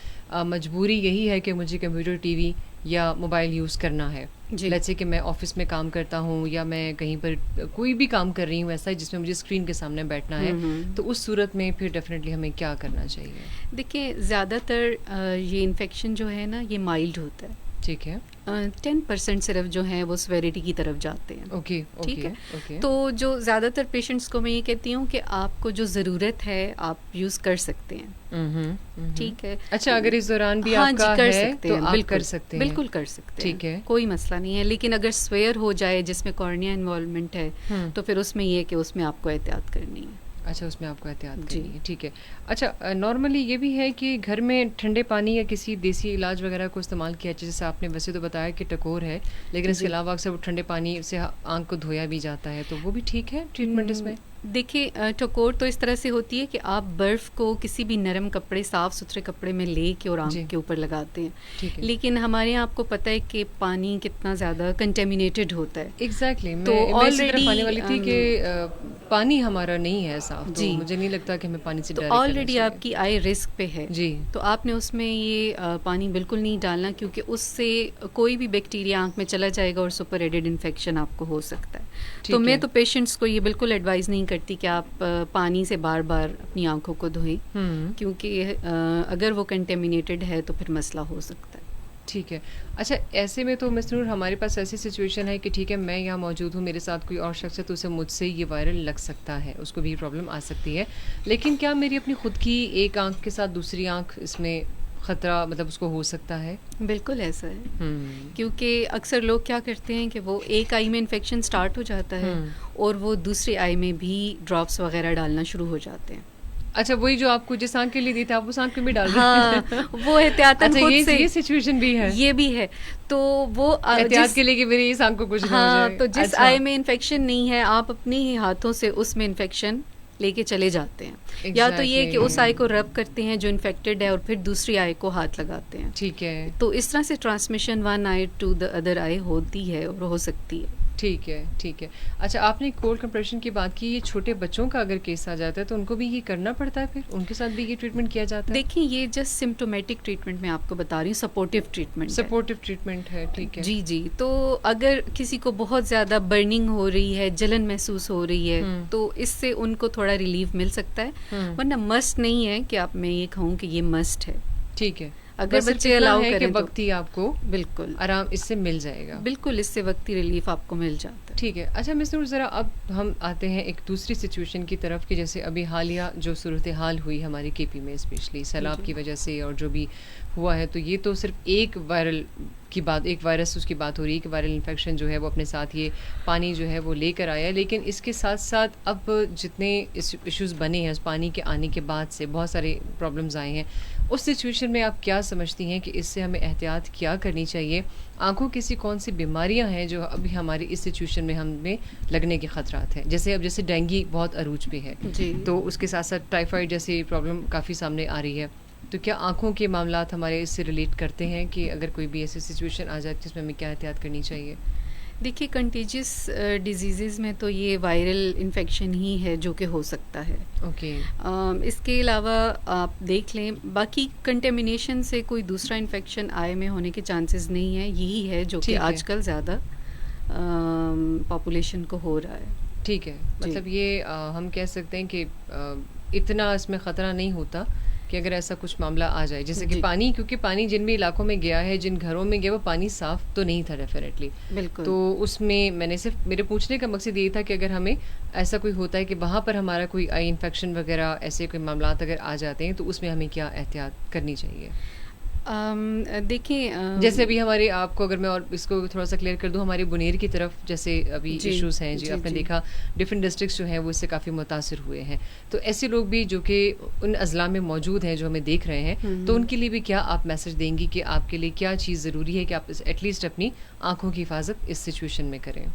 मजबूरी यही है कि मुझे कंप्यूटर, टीवी या मोबाइल यूज़ करना है। लेट्स से कि मैं ऑफिस में काम करता हूँ या मैं कहीं पर कोई भी काम कर रही हूँ ऐसा जिसमें मुझे स्क्रीन के सामने बैठना है, तो उस सूरत में फिर डेफिनेटली हमें क्या करना चाहिए? देखिए, ज़्यादातर ये इन्फेक्शन जो है ना, ये माइल्ड होता है। ठीक है। 10% सिर्फ जो है वो सेवेरिटी की तरफ जाते हैं। ओके। ठीक है। तो जो ज़्यादातर पेशेंट्स को मैं ये कहती हूँ कि आपको जो ज़रूरत है आप यूज़ कर सकते हैं। ठीक है। अच्छा, अगर इस दौरान भी आपका कर है सकते तो हैं, आप कर सकते हैं। बिल्कुल कर सकते हैं। ठीक है, कोई मसला नहीं है। लेकिन अगर स्वेयर हो जाए जिसमें कॉर्निया इन्वॉल्वमेंट है तो फिर उसमें ये कि उसमें आपको एहतियात करनी है। अच्छा, उसमें आपको एहतियात करनी है। ठीक है। अच्छा, नॉर्मली ये भी है कि घर में ठंडे पानी या किसी देसी इलाज वगैरह को इस्तेमाल किया, जैसे आपने वैसे तो बताया कि टकोर है, लेकिन इसके अलावा अक्सर वो ठंडे पानी से आंख को धोया भी जाता है, तो वो भी ठीक है ट्रीटमेंट इसमें? देखिए, टकोर तो इस तरह से होती है कि आप बर्फ़ को किसी भी नरम कपड़े, साफ़ सुथरे कपड़े में ले के और आंख के ऊपर लगाते हैं। लेकिन हमारे यहाँ आपको पता है कि पानी कितना ज़्यादा कंटेमिनेटेड होता है। एग्जैक्टली। तो ऑलरेडी आने वाली थी कि पानी हमारा नहीं है साफ, तो मुझे नहीं लगता कि हमें पानी से डर। ऑलरेडी आपकी आई रिस्क पे है जी, तो आपने उसमें ये पानी बिल्कुल नहीं डालना, क्योंकि उससे कोई भी बैक्टीरिया आंख में चला जाएगा और सुपर एडेड इन्फेक्शन आपको हो सकता है। तो मैं तो पेशेंट्स को ये बिल्कुल एडवाइस नहीं करती कि आप पानी से बार बार अपनी आंखों को धोएं, क्योंकि अगर वो कंटेमिनेटेड है तो फिर मसला हो सकता है। ठीक है। अच्छा, ऐसे में तो मिस नूर हमारे पास ऐसी सिचुएशन है कि ठीक है, मैं यहाँ मौजूद हूँ, मेरे साथ कोई और शख्स है तो उसे मुझसे ये वायरल लग सकता है, उसको भी प्रॉब्लम आ सकती है, लेकिन क्या मेरी अपनी खुद की एक आंख के साथ दूसरी आंख इसमें ख़तरा, मतलब उसको हो सकता है? बिल्कुल ऐसा है। क्योंकि अक्सर लोग क्या करते हैं कि वो एक आई में इन्फेक्शन स्टार्ट हो जाता है और वो दूसरी आई में भी ड्रॉप्स वगैरह डालना शुरू हो जाते हैं। अच्छा, वही जो आपको जिस आंख के लिए दी थी आप उस आंख में भी डाल रहे हैं? हाँ, वो एहतियातन खुद से। ये सिचुएशन भी है? ये भी है। तो वो एहतियात के लिए कि मेरी इस आंख को कुछ ना हो जाए। तो जिस आई में इन्फेक्शन नहीं है, आप अपने ही हाथों से उसमें इन्फेक्शन लेके चले जाते हैं। या तो ये कि उस आई को रब करते हैं जो इन्फेक्टेड है और फिर दूसरी आई को हाथ लगाते हैं। ठीक है। तो इस तरह से transmission one eye to the other eye होती है और हो सकती है। ठीक है, ठीक है। अच्छा, आपने कोल्ड कंप्रेशन की बात की, ये छोटे बच्चों का अगर केस आ जाता है तो उनको भी ये करना पड़ता है, फिर उनके साथ भी ये ट्रीटमेंट किया जाता है? देखिए, ये जस्ट सिम्टोमेटिक ट्रीटमेंट मैं आपको बता रही हूँ, सपोर्टिव ट्रीटमेंट है। ठीक है जी। तो अगर किसी को बहुत ज़्यादा बर्निंग हो रही है, जलन महसूस हो रही है, तो इससे उनको थोड़ा रिलीफ मिल सकता है, वरना मस्ट नहीं है कि आप, मैं ये कहूँ कि ये मस्ट है। ठीक है। अगर बच्चे अलाउ करें तो वक्ती आपको बिल्कुल आराम इससे मिल जाएगा। बिल्कुल, इससे वक्ती रिलीफ आपको मिल जाता है। ठीक है। अच्छा मिस नूर, ज़रा अब हम आते हैं एक दूसरी सिचुएशन की तरफ कि जैसे अभी हालिया जो सूरत हाल हुई हमारी केपी में, स्पेशली सैलाब की वजह से और जो भी हुआ है, तो ये तो सिर्फ एक वायरल की बात, एक वायरस उसकी बात हो रही है कि वायरल इन्फेक्शन जो है वो अपने साथ ये पानी जो है वो लेकर आया है, लेकिन इसके साथ साथ अब जितने इश्यूज़ बने हैं उस पानी के आने के बाद से बहुत सारे प्रॉब्लम्स आए हैं, उस सिचुएशन में आप क्या समझती हैं कि इससे हमें एहतियात क्या करनी चाहिए? आंखों की सी कौन सी बीमारियां हैं जो अभी हमारी इस सिचुएशन में हमें लगने के खतरात हैं? जैसे अब जैसे डेंगू बहुत अरूज पे है जी, तो उसके साथ साथ टाइफाइड जैसी प्रॉब्लम काफ़ी सामने आ रही है, तो क्या आंखों के मामलात हमारे इससे रिलेट करते हैं कि अगर कोई भी ऐसी सिचुएशन आ जाए जिसमें हमें क्या एहतियात करनी चाहिए? देखिए, कंटेजियस डिजीज़ में तो ये वायरल इन्फेक्शन ही है जो कि हो सकता है। ओके। इसके अलावा आप देख लें, बाकी कंटेमिनेशन से कोई दूसरा इन्फेक्शन आए में होने के चांसेस नहीं है, यही है जो कि आजकल ज़्यादा पॉपुलेशन को हो रहा है। ठीक है, मतलब ये हम कह सकते हैं कि इतना इसमें ख़तरा नहीं होता कि अगर ऐसा कुछ मामला आ जाए, जैसे कि पानी, क्योंकि पानी जिन भी इलाकों में गया है, जिन घरों में गया, वो पानी साफ तो नहीं था डेफिनेटली, बिल्कुल। तो उसमें मैंने सिर्फ, मेरे पूछने का मकसद यही था कि अगर हमें ऐसा कोई होता है कि वहाँ पर हमारा कोई आई इन्फेक्शन वगैरह ऐसे कोई मामला अगर आ जाते हैं, तो उसमें हमें क्या एहतियात करनी चाहिए? देखिए, जैसे अभी हमारे, आपको अगर मैं और इसको थोड़ा सा क्लियर कर दूं, हमारे बुनेर की तरफ जैसे अभी इश्यूज हैं जी, आपने देखा डिफरेंट डिस्ट्रिक्ट्स जो हैं वो इससे काफ़ी मुतासिर हुए हैं, तो ऐसे लोग भी जो कि उन अजला में मौजूद हैं, जो हमें देख रहे हैं, तो उनके लिए भी क्या आप मैसेज देंगी कि आपके लिए क्या चीज़ ज़रूरी है कि आप एटलीस्ट अपनी आँखों की हिफाजत इस सिचुएशन में करें?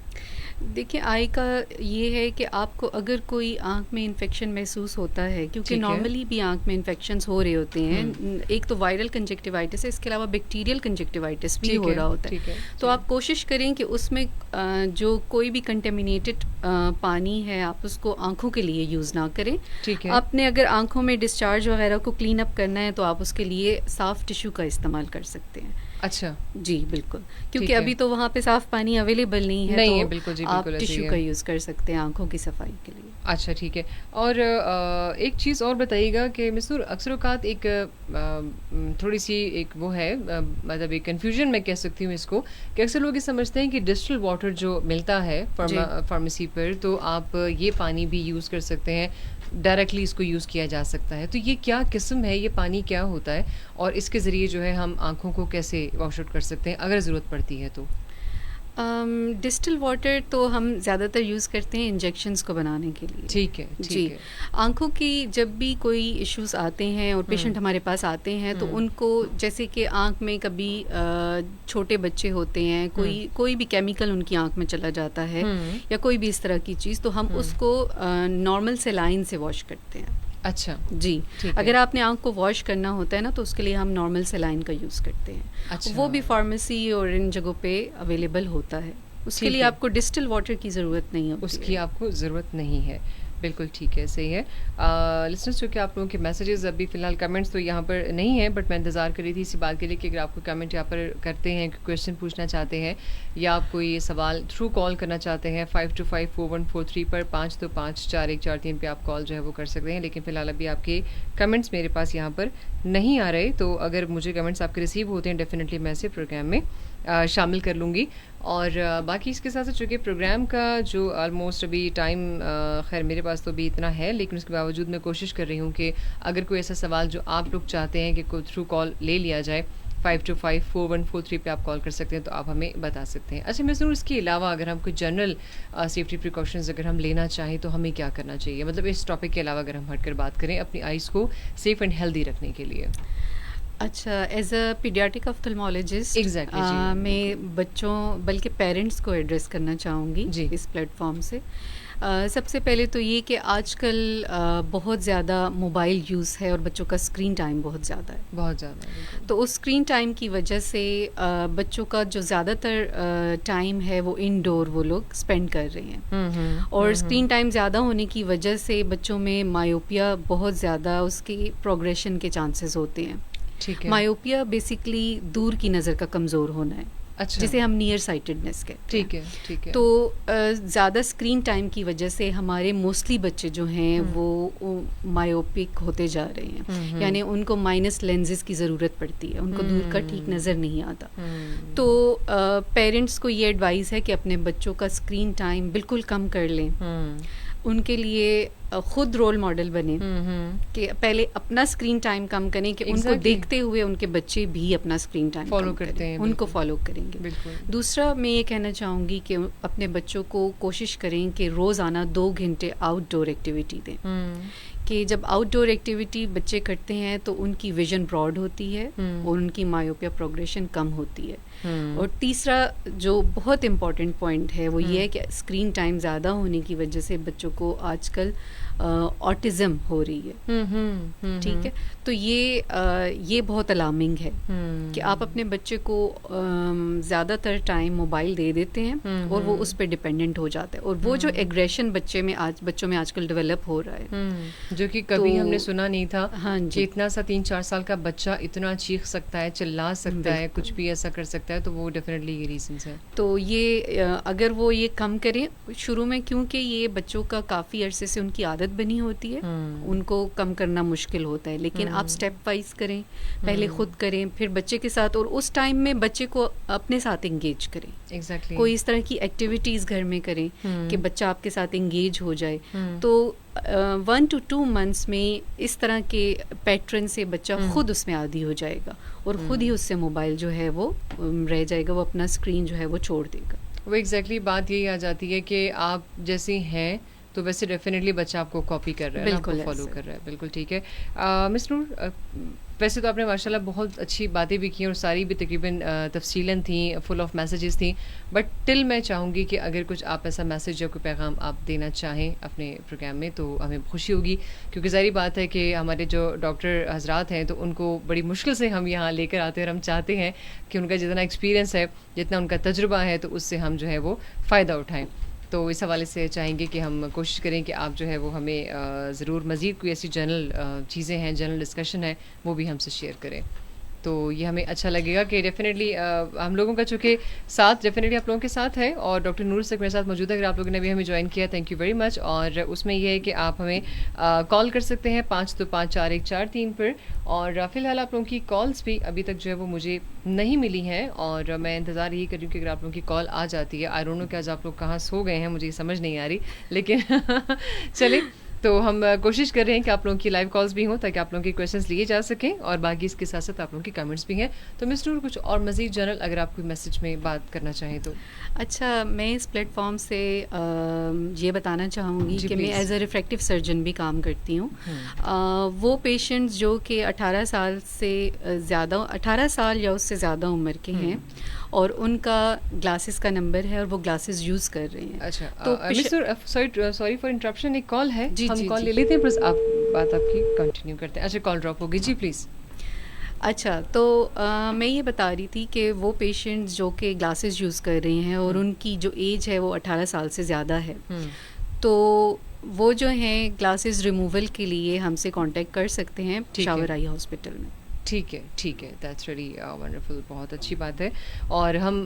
देखिए, आई का ये है कि आपको अगर कोई आंख में इन्फेक्शन महसूस होता है, क्योंकि नॉर्मली भी आंख में इन्फेक्शंस हो रहे होते हैं, एक तो वायरल कंजक्टिवाइटिस है, इसके अलावा बैक्टीरियल कंजक्टिवाइटिस भी हो रहा होता है, तो आप कोशिश करें कि उसमें जो कोई भी कंटेमिनेटेड पानी है आप उसको आंखों के लिए यूज़ ना करें। आपने अगर आंखों में डिस्चार्ज वगैरह को क्लीन अप करना है तो आप उसके लिए साफ़ टिश्यू का इस्तेमाल कर सकते हैं। अच्छा जी बिल्कुल, क्योंकि अभी तो वहाँ पे साफ पानी अवेलेबल नहीं है, तो बिल्कुल जी, आप टिश्यू का यूज़ कर सकते हैं आंखों की सफाई के लिए। अच्छा ठीक है। और एक चीज़ और बताइएगा कि मिस्टर अक्सर औक़ात एक थोड़ी सी एक वो है, मतलब एक कन्फ्यूजन मैं कह सकती हूँ इसको, कि अक्सर लोग ये समझते हैं कि डिस्टिल्ड वाटर जो मिलता है फार्मेसी पर, तो आप ये पानी भी यूज़ कर सकते हैं, डायरेक्टली इसको यूज़ किया जा सकता है, तो ये क्या किस्म है, ये पानी क्या होता है, और इसके ज़रिए जो है हम आँखों को कैसे वॉश आउट कर सकते हैं अगर ज़रूरत पड़ती है तो? डिस्टिल वाटर तो हम ज़्यादातर यूज़ करते हैं इंजेक्शंस को बनाने के लिए। ठीक है जी है। आँखों की जब भी कोई इश्यूज आते हैं और पेशेंट हमारे पास आते हैं, तो उनको जैसे कि आँख में कभी छोटे बच्चे होते हैं, कोई भी केमिकल उनकी आँख में चला जाता है या कोई भी इस तरह की चीज़, तो हम उसको नॉर्मल सेलाइन से वॉश करते हैं। अच्छा जी, अगर आपने आँख को वॉश करना होता है ना, तो उसके लिए हम नॉर्मल सेलाइन का यूज़ करते हैं। अच्छा। वो भी फार्मेसी और इन जगहों पे अवेलेबल होता है, उसके लिए आपको डिस्टिल वाटर की ज़रूरत नहीं है, उसकी आपको ज़रूरत नहीं है। बिल्कुल ठीक है, सही है। लिसनर्स, चूँकि आप लोगों के मैसेजेस अभी फ़िलहाल कमेंट्स तो यहाँ पर नहीं है, बट मैं इंतज़ार कर रही थी इसी बात के लिए कि अगर आपको कमेंट यहाँ पर करते हैं, क्वेश्चन पूछना चाहते हैं या आप कोई सवाल थ्रू कॉल करना चाहते हैं 5254-4143 पर 5254143 पे आप कॉल जो है वो कर सकते हैं, लेकिन फ़िलहाल अभी आपके कमेंट्स मेरे पास यहाँ पर नहीं आ रहे, तो अगर मुझे कमेंट्स आपके रिसीव होते हैं डेफिनेटली मैं इसे प्रोग्राम में शामिल कर लूँगी। और बाकी इसके साथ साथ चूँकि प्रोग्राम का जो ऑलमोस्ट अभी टाइम, खैर मेरे पास तो अभी इतना है, लेकिन उसके बावजूद मैं कोशिश कर रही हूँ कि अगर कोई ऐसा सवाल जो आप लोग चाहते हैं कि कोई थ्रू कॉल ले लिया जाए, 5254-4143 पे आप कॉल कर सकते हैं, तो आप हमें बता सकते हैं। अच्छा, मैं ज़रूर इसके अलावा अगर हम कोई जनरल सेफ्टी प्रिकॉशंस अगर हम लेना चाहें तो हमें क्या करना चाहिए, मतलब इस टॉपिक के अलावा अगर हम हटकर बात करें अपनी आइज़ को सेफ़ एंड हेल्दी रखने के लिए? अच्छा, एज अ पीडियाट्रिक ऑफ्थल्मोलॉजिस्ट मैं बच्चों बल्कि पेरेंट्स को एड्रेस करना चाहूँगी इस प्लेटफॉर्म से। सबसे पहले तो ये कि आजकल बहुत ज़्यादा मोबाइल यूज़ है और बच्चों का स्क्रीन टाइम बहुत ज़्यादा है, बहुत ज़्यादा। तो उस स्क्रीन टाइम की वजह से बच्चों का जो ज़्यादातर टाइम है वो इनडोर वो लोग स्पेंड कर रहे हैं, और स्क्रीन टाइम ज़्यादा होने की वजह से बच्चों में मायोपिया बहुत ज़्यादा उसकी प्रोग्रेशन के चांसेस होते हैं। मायोपिया बेसिकली दूर की नज़र का कमज़ोर होना है, अच्छा, जिसे हम नियर साइटेडनेस कहते हैं। ठीक है। तो ज़्यादा स्क्रीन टाइम की वजह से हमारे मोस्टली बच्चे जो हैं वो मायोपिक होते जा रहे हैं, यानी उनको माइनस लेंसेज की ज़रूरत पड़ती है, उनको दूर का ठीक नज़र नहीं आता। तो पेरेंट्स को ये एडवाइस है कि अपने बच्चों का स्क्रीन टाइम बिल्कुल कम कर लें, उनके लिए खुद रोल मॉडल बने कि पहले अपना स्क्रीन टाइम कम करें कि उनको देखते हुए उनके बच्चे भी अपना स्क्रीन टाइम फॉलो करते हैं, उनको फॉलो करेंगे। दूसरा मैं ये कहना चाहूँगी कि अपने बच्चों को कोशिश करें कि रोज़ाना 2 घंटे आउटडोर एक्टिविटी दें, कि जब आउटडोर एक्टिविटी बच्चे करते हैं तो उनकी विजन ब्रॉड होती है और उनकी मायोपिया प्रोग्रेशन कम होती है। और तीसरा जो बहुत इम्पॉर्टेंट पॉइंट है वो ये है कि स्क्रीन टाइम ज़्यादा होने की वजह से बच्चों को आजकल ऑटिज़म हो रही है, ठीक है, तो ये बहुत अलार्मिंग है कि आप अपने बच्चे को ज़्यादातर टाइम मोबाइल दे देते हैं और वो उस पर डिपेंडेंट हो जाता है, और वो जो एग्रेशन बच्चों में आजकल डेवलप हो रहा है, जो कि कभी हमने सुना नहीं था। हाँ कि इतना सा 3-4 साल का बच्चा इतना चीख सकता है, चिल्ला सकता है, कुछ भी ऐसा कर सकता है, तो वो डेफिनेटली ये रीजंस है। तो ये अगर वो ये कम करें शुरू में, क्योंकि ये बच्चों का काफ़ी अरसे से उनकी आदत बनी होती है, उनको कम करना मुश्किल होता है, लेकिन आप स्टेप वाइज करें, पहले खुद करें, फिर बच्चे के साथ, और उस टाइम में बच्चे को अपने साथ इंगेज करें। Exactly. कोई इस तरह की एक्टिविटीज़ घर में करें कि बच्चा आपके साथ इंगेज हो जाए। तो 1 to 2 months में इस तरह के पैटर्न से बच्चा खुद उसमें आदी हो जाएगा और खुद ही उससे मोबाइल जो है वो रह जाएगा, वो अपना स्क्रीन जो है वो छोड़ देगा। वो एग्जैक्टली बात यही आ जाती है कि आप जैसे हैं तो वैसे डेफिनेटली बच्चा आपको कॉपी कर रहा है, आपको फॉलो कर रहा है। बिल्कुल ठीक है। मिस नूर, वैसे तो आपने माशाल्लाह बहुत अच्छी बातें भी की और सारी भी तकरीबन तफसीलन थी, फुल ऑफ मैसेजेस थी, बट टिल मैं चाहूँगी कि अगर कुछ आप ऐसा मैसेज या कोई पैगाम आप देना चाहें अपने प्रोग्राम में तो हमें खुशी होगी, क्योंकि ज़ाहिर बात है कि हमारे जो डॉक्टर हजरात हैं तो उनको बड़ी मुश्किल से हम यहाँ लेकर आते हैं और हम चाहते हैं कि उनका जितना एक्सपीरियंस है, जितना उनका तजुर्बा है, तो उससे हम जो है वो फ़ायदा उठाएँ। तो इस हवाले से चाहेंगे कि हम कोशिश करें कि आप जो है वो हमें ज़रूर मज़ीद कोई ऐसी जनरल चीज़ें हैं, जनरल डिस्कशन है, वो भी हमसे शेयर करें, तो ये हमें अच्छा लगेगा कि डेफिनेटली हम लोगों का चूँकि साथ डेफिनेटली आप लोगों के साथ है और डॉक्टर नूर सक मेरे साथ मौजूद है। अगर आप लोगों ने भी हमें ज्वाइन किया, थैंक यू वेरी मच। और उसमें यह है कि आप हमें कॉल कर सकते हैं 5254-143 पर, और फ़िलहाल आप लोगों की कॉल्स भी अभी तक जो है वो मुझे नहीं मिली हैं और मैं इंतज़ार यही कर रही हूँ कि अगर आप लोगों की कॉल आ जाती है। आई डोंट नो कि आज आप लोग कहाँ सो गए हैं, मुझे समझ नहीं आ रही, लेकिन चलिए, तो हम कोशिश कर रहे हैं कि आप लोगों की लाइव कॉल्स भी हों ताकि आप लोगों के क्वेश्चंस लिए जा सकें और बाकी इसके साथ साथ आप लोगों के कमेंट्स भी हैं। तो मिस नूर, कुछ और मज़ीद जनरल अगर आप कोई मैसेज में बात करना चाहें तो। अच्छा, मैं इस प्लेटफॉर्म से ये बताना चाहूँगी कि मैं एज अ रिफ्रैक्टिव सर्जन भी काम करती हूँ। वो पेशेंट्स जो कि 18 साल से ज़्यादा, 18 साल या उससे ज़्यादा उम्र के हैं और उनका ग्लासेस का नंबर है और वो ग्लासेस यूज़ कर रहे हैं। अच्छा, तो सॉरी फॉर इंटरप्शन, एक कॉल है, हम कॉल ले लेते हैं, बस आप बात आपकी कंटिन्यू करते हैं। अच्छा, कॉल ड्रॉप होगी जी, प्लीज़। अच्छा, तो मैं ये बता रही थी कि वो पेशेंट्स जो कि ग्लासेस यूज़ कर रहे हैं और उनकी जो एज है वो 18 साल से ज़्यादा है, तो वो जो हैं ग्लासेस रिमूवल के लिए हमसे कांटेक्ट कर सकते हैं शावर आई हॉस्पिटल में। ठीक है, ठीक है, दैट्स वेरी वंडरफुल, बहुत अच्छी बात है। और हम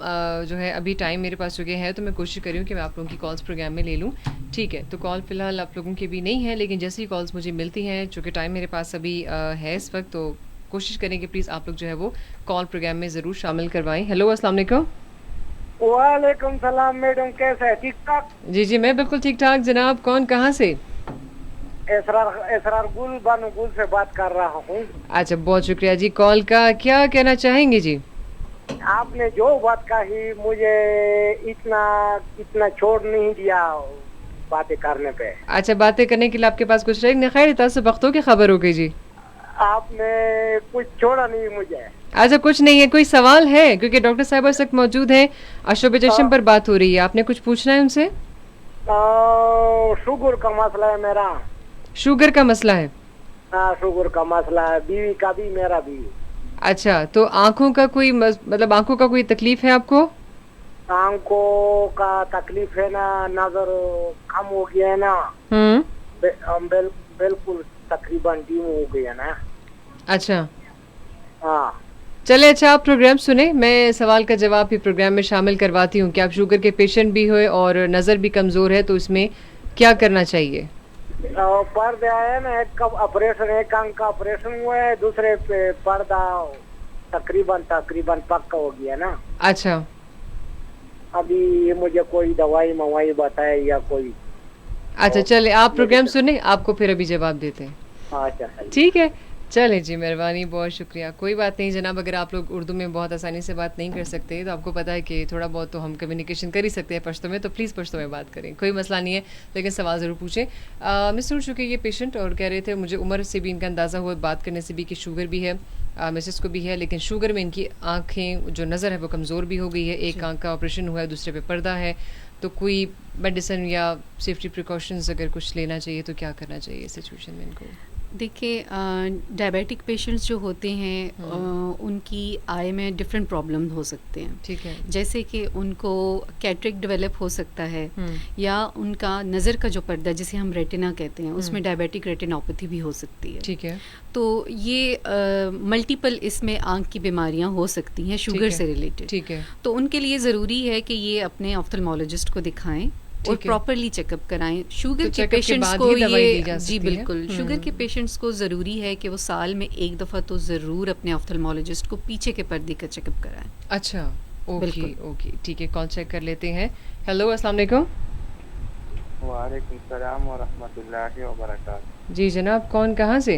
जो है अभी टाइम मेरे पास चुके हैं, तो मैं कोशिश कर रही हूँ कि मैं आप लोगों की कॉल्स प्रोग्राम में ले लूँ। ठीक है, तो कॉल फ़िलहाल आप लोगों की भी नहीं है, लेकिन जैसे ही कॉल्स मुझे मिलती हैं, चूँकि टाइम मेरे पास अभी है इस वक्त, तो कोशिश करें कि प्लीज़ आप लोग जो है वो कॉल प्रोग्राम में ज़रूर शामिल करवाएं। हेलो, अस्सलाम वालेकुम। वालेकुम सलाम मैडम, कैसे है? ठीक ठाक? जी जी, मैं बिल्कुल ठीक ठाक जनाब। कौन, कहाँ से? इसरार गुल बानो गुल से बात कर रहा हूँ। अच्छा, बहुत शुक्रिया जी कॉल का। क्या कहना चाहेंगे जी? आपने जो बात कही मुझे इतना छोड़ नहीं दिया बातें करने पे। अच्छा, बातें करने के लिए आपके पास कुछ रहेगा? खैर, इतना वक्तों की खबर हो गई जी, आपने कुछ छोड़ा नहीं मुझे। अच्छा, कुछ नहीं है, कोई सवाल है? क्योंकि डॉक्टर साहब इस वक्त मौजूद हैं, अशोब चशम पर बात हो रही है, आपने कुछ पूछना है उनसे? शुगर का मसला है मेरा। शुगर का मसला है? हाँ, शुगर का मसला है, बीवी का भी, मेरा भी। अच्छा, तो आंखों का कोई मतलब आंखों का कोई तकलीफ है आपको? आंखों का तकलीफ है ना, नजर कम हो गया है ना, बिल्कुल तकरीबन डीम हो गया ना। अच्छा, हाँ, चले, अच्छा आप प्रोग्राम सुने, मैं सवाल का जवाब भी प्रोग्राम में शामिल करवाती हूँ कि आप शुगर के पेशेंट भी हुए और नज़र भी कमज़ोर है, तो इसमें क्या करना चाहिए? पर्दे आया ना, एक का ऑपरेशन, एक आंख का ऑपरेशन हुआ है, दूसरे पे पर्दा तकरीबन पक्का हो गया ना। अच्छा, अभी मुझे कोई दवाई मवाई बताए या कोई? अच्छा, चले आप प्रोग्राम सुने, आपको फिर अभी जवाब देते हैं। अच्छा, ठीक है, चले जी, मेहरबानी, बहुत शुक्रिया। कोई बात नहीं जनाब, अगर आप लोग उर्दू में बहुत आसानी से बात नहीं कर सकते तो आपको पता है कि थोड़ा बहुत तो हम कम्युनिकेशन कर ही सकते हैं पश्तो में, तो प्लीज़ पश्तो में बात करें, कोई मसला नहीं है, लेकिन सवाल ज़रूर पूछें। मिस्टर चूँकि ये पेशेंट और कह रहे थे, मुझे उम्र से भी इनका अंदाज़ा हुआ, बात करने से भी, कि शुगर भी है, मिसेस को भी है, लेकिन शुगर में इनकी आँखें जो नज़र है वो कमज़ोर भी हो गई है, एक आँख का ऑपरेशन हुआ है, दूसरे पे पर्दा है, तो कोई मेडिसिन या सेफ्टी प्रिकॉशंस अगर कुछ लेना चाहिए तो क्या करना चाहिए इस सिचुएशन में इनको? देखिए, डायबिटिक पेशेंट्स जो होते हैं उनकी आई में डिफरेंट प्रॉब्लम हो सकते हैं। ठीक है। जैसे कि उनको कैटरेक्ट डेवलप हो सकता है, या उनका नज़र का जो पर्दा जिसे हम रेटिना कहते हैं उसमें डायबिटिक रेटिनोपैथी भी हो सकती है। ठीक है। तो ये मल्टीपल इसमें आँख की बीमारियां हो सकती हैं शुगर से रिलेटेड। ठीक है। तो उनके लिए ज़रूरी है कि ये अपने ऑफ्थल्मोलॉजिस्ट को दिखाएं और प्रॉपरली चेकअप कराएं। शुगर के पेशेंट्स को ये जी बिल्कुल, शुगर के पेशेंट्स को ज़रूरी है कि वो साल में एक दफ़ा तो ज़रूर अपने ऑफ्थल्मोलॉजिस्ट को पीछे के पर्दे का चेकअप कराएं। अच्छा, ओके ओके, ठीक है। कॉल चेक कर लेते हैं। हेलो, अस्सलाम वालेकुम। वालेकुम सलाम व रहमतुल्लाहि व बरकातहू। जी जनाब, कौन कहाँ से?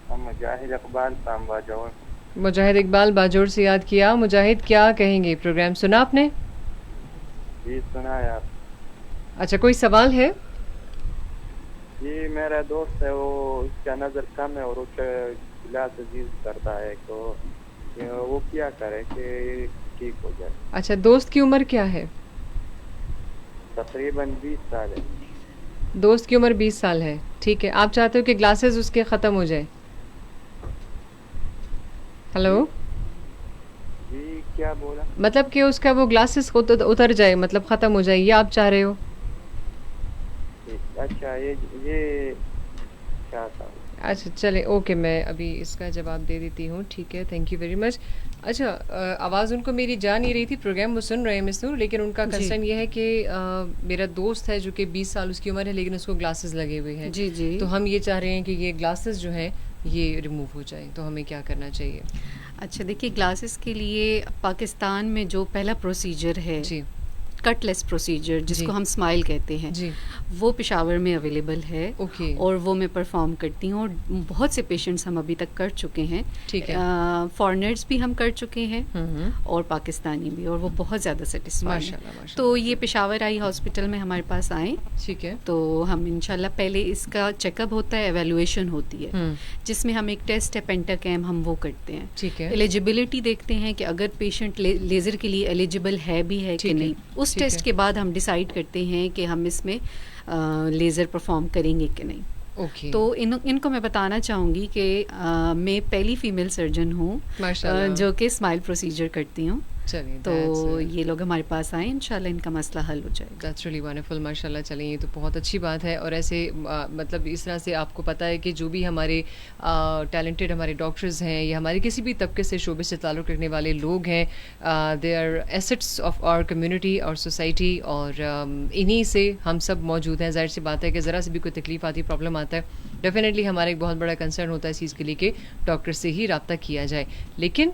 हम मुजाहिद इकबाल बाजौर। मुजाहिद इकबाल बाजौर से याद किया। मुजाहिद, क्या कहेंगे? प्रोग्राम सुना आपने? जी सुना है आप। अच्छा, कोई सवाल है? जी मेरा दोस्त है, वो उसका नज़र कम है और उसका ग्लासेस यूज करता है, तो वो क्या करे कि ठीक हो जाए? अच्छा, दोस्त की उम्र क्या है? तकरीबन 20 साल है। दोस्त की उम्र 20 साल है, ठीक है। आप चाहते हो कि ग्लासेस उसके ख़त्म हो जाए? हेलो जी क्या बोला? मतलब कि उसका वो ग्लासेस उतर जाए, मतलब ख़त्म हो जाए, ये आप चाह रहे हो? अच्छा, ये चाहता हूँ। अच्छा चले, ओके, मैं अभी इसका जवाब दे देती हूँ। ठीक है, थैंक यू वेरी मच। अच्छा, आवाज़ उनको मेरी जा नहीं रही थी, प्रोग्राम वो सुन रहे हैं मिस्टर, लेकिन उनका कंसर्न ये है कि मेरा दोस्त है जो कि 20 साल उसकी उम्र है, लेकिन उसको ग्लासेस लगे हुए हैं। जी जी। तो हम ये चाह रहे हैं कि ये ग्लासेस जो हैं ये रिमूव हो जाए, तो हमें क्या करना चाहिए? अच्छा देखिए, ग्लासेस के लिए पाकिस्तान में जो पहला प्रोसीजर है जी, कटलेस प्रोसीजर, जिसको हम स्माइल कहते हैं जी, वो पेशावर में अवेलेबल है। ओके, और वो मैं परफॉर्म करती हूँ और बहुत से पेशेंट्स हम अभी तक कर चुके हैं। ठीक है। फॉरेनर्स भी हम कर चुके हैं और पाकिस्तानी भी, और वो बहुत ज़्यादा सेटिस्फाइड हैं। तो ये पेशावर आई हॉस्पिटल में हमारे पास आए, ठीक है। तो हम इंशाल्लाह पहले इसका चेकअप होता है, एवेल्युएशन होती है, जिसमें हम एक टेस्ट है पेंटाकैम, हम वो करते हैं। ठीक है। एलिजिबिलिटी देखते हैं कि अगर पेशेंट लेज़र के लिए एलिजिबल है भी है कि नहीं। उस टेस्ट के बाद हम डिसाइड करते हैं कि हम इसमें लेज़र परफॉर्म करेंगे कि नहीं। ओके। तो इनको मैं बताना चाहूँगी कि मैं पहली फीमेल सर्जन हूँ जो कि स्माइल प्रोसीजर करती हूँ। चलिए, तो ये लोग हमारे पास आए, इंशाल्लाह इनका मसला हल हो जाएगा। दैट्स रियली वंडरफुल, माशाल्लाह। चलिए, ये तो बहुत अच्छी बात है। और ऐसे मतलब इस तरह से आपको पता है कि जो भी हमारे टैलेंटेड हमारे डॉक्टर्स हैं या हमारे किसी भी तबके से शोबे से ताल्लुक़ रखने वाले लोग हैं, they are assets of our community और सोसाइटी, और इन्हीं से हम सब मौजूद हैं। ज़ाहिर सी बात है कि ज़रा से भी कोई तकलीफ आती, प्रॉब्लम आता है, डेफिनेटली हमारा एक बहुत बड़ा कंसर्न होता है इस चीज़ के लिए कि डॉक्टर से ही रब्ता किया जाए। लेकिन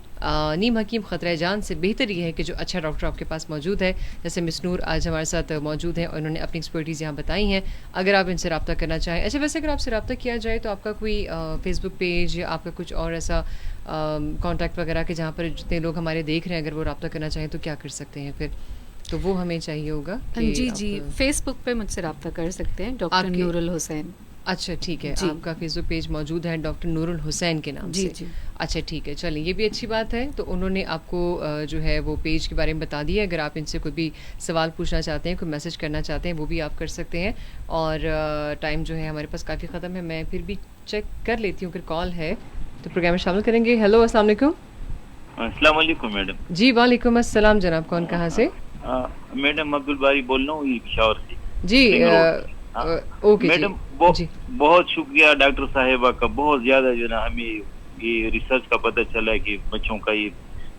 नीम हकीम ख़तरा जान से बेहतर ये है कि जो अच्छा डॉक्टर आपके पास मौजूद है, जैसे मिस नूर आज हमारे साथ मौजूद हैं और उन्होंने अपनी एक्सपर्टीज़ यहाँ बताई हैं, अगर आप इनसे रब्ता करना चाहें। अच्छा, वैसे अगर आपसे रब्ता किया जाए तो आपका कोई फेसबुक पेज या आपका कुछ और ऐसा कॉन्टैक्ट वगैरह के जहाँ पर जितने लोग हमारे देख रहे हैं, अगर वो रब्ता करना चाहें तो क्या कर सकते हैं फिर? तो वो हमें चाहिए होगा कि जी जी, फेसबुक पे मुझसे रब्ता कर सकते हैं, डॉक्टर नूरुल हुसैन। अच्छा ठीक है, आपका फेसबुक पेज मौजूद है डॉक्टर नूरुल हुसैन के नाम जी, से। जी। अच्छा ठीक है, चलिए, ये भी अच्छी बात है। तो उन्होंने आपको जो है वो पेज के बारे में बता दिया। अगर आप इनसे कोई भी सवाल पूछना चाहते हैं, कोई मैसेज करना चाहते हैं, वो भी आप कर सकते हैं। और टाइम जो है हमारे पास काफ़ी ख़त्म है, मैं फिर भी चेक कर लेती हूँ, अगर कॉल है तो प्रोग्राम में शामिल करेंगे। हेलो, अस्सलाम वालेकुम। अस्सलाम वालेकुम मैडम। जी वालेकुम अस्सलाम जनाब, कौन कहाँ से? मैडम अब्दुल बारी बोल रहा हूँ पेशावर से। जी ओके मैडम, बहुत शुक्रिया डॉक्टर साहिबा का, बहुत ज्यादा जो ना हमें ये रिसर्च का पता चला है कि बच्चों का ये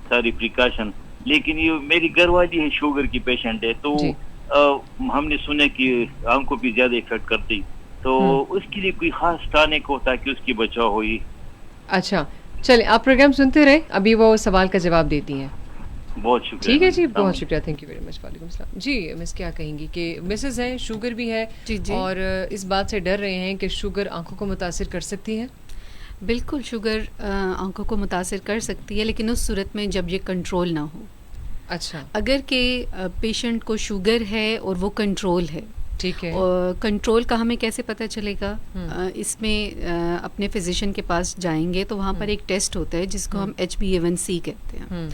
सारी प्रिकॉशन। लेकिन ये मेरी घरवाली है, शुगर की पेशेंट है, तो हमने सुना कि आंखों पे ज्यादा इफेक्ट करती, तो उसके लिए कोई खास टॉनिक होता कि उसकी बचाव हुई? अच्छा चलिए, आप प्रोग्राम सुनते रहे, अभी वो सवाल का जवाब देती हैं। बहुत शुक्रिया। ठीक है जी, बहुत शुक्रिया, थैंक यू वेरी मच। वालेकुम सलाम। जी मिस, क्या कहेंगी कि मिसेज हैं, शुगर भी है जी, जी। और इस बात से डर रहे हैं कि शुगर आंखों को मुतासिर कर सकती है? बिल्कुल, शुगर आंखों को मुतासिर कर सकती है, लेकिन उस सूरत में जब ये कंट्रोल ना हो। अच्छा, अगर के पेशेंट को शुगर है और वो कंट्रोल है, ठीक है, और कंट्रोल का हमें कैसे पता चलेगा? इसमें अपने फिजिशियन के पास जाएंगे तो वहाँ पर एक टेस्ट होता है जिसको हम HbA1c कहते हैं।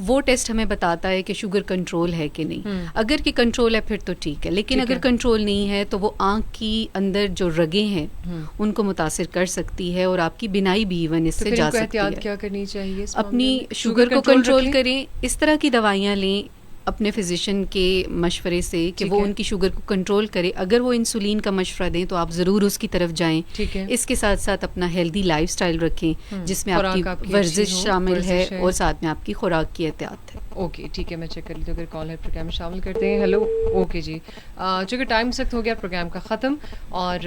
वो टेस्ट हमें बताता है कि शुगर कंट्रोल है कि नहीं। अगर कि कंट्रोल है फिर तो ठीक है, लेकिन अगर कंट्रोल नहीं है तो वो आँख की अंदर जो रगें हैं उनको मुतासिर कर सकती है और आपकी बिनाई भी इवन इससे जा सकती है। क्या करनी चाहिए? अपनी शुगर को कंट्रोल करें, इस तरह की दवाइयाँ लें अपने फिजिशियन के मशवरे से कि वो उनकी शुगर को कंट्रोल करे। अगर वो इंसुलिन का मशवरा दें तो आप ज़रूर उसकी तरफ जाएं। ठीक है। इसके साथ साथ अपना हेल्दी लाइफस्टाइल रखें जिसमें आपकी वर्जिश शामिल है और साथ में आपकी खुराक की एहतियात है। ओके, ठीक है, मैं चेक कर लेती हूँ अगर कॉल है प्रोग्राम में शामिल करते हैं। हेलो, ओके जी, चूँकि टाइम सख्त हो गया प्रोग्राम का ख़त्म, और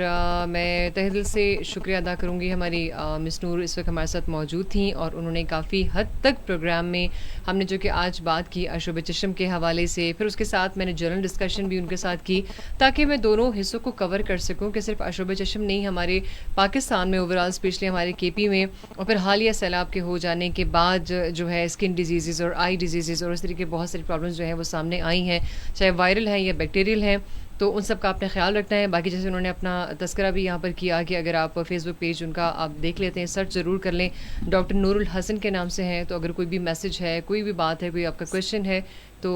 मैं तहे दिल से शुक्रिया अदा करूँगी। हमारी मिस नूर इस वक्त हमारे साथ मौजूद थी और उन्होंने काफ़ी हद तक प्रोग्राम में हमने जो कि आज बात की अशुब चश्म के हवाले से, फिर उसके साथ मैंने जनरल डिस्कशन भी उनके साथ की ताकि मैं दोनों हिस्सों को कवर कर सकूं कि सिर्फ अशुब चश्म नहीं, हमारे पाकिस्तान में ओवरऑल स्पेशली हमारे केपी में और फिर हालिया सैलाब के हो जाने के बाद जो है स्किन डिजीज़ और आई डिजीज़ और इस तरीके बहुत सारी प्रॉब्लम्स जो हैं वो सामने आई हैं, चाहे वायरल हैं या बैक्टीरियल हैं, तो उन सब का आपने ख्याल रखना है। बाकी जैसे उन्होंने अपना तस्करा भी यहाँ पर किया कि अगर आप फेसबुक पेज उनका आप देख लेते हैं, सर्च ज़रूर कर लें, डॉक्टर नूरुल हसन के नाम से हैं, तो अगर कोई भी मैसेज है, कोई भी बात है, कोई आपका क्वेश्चन है तो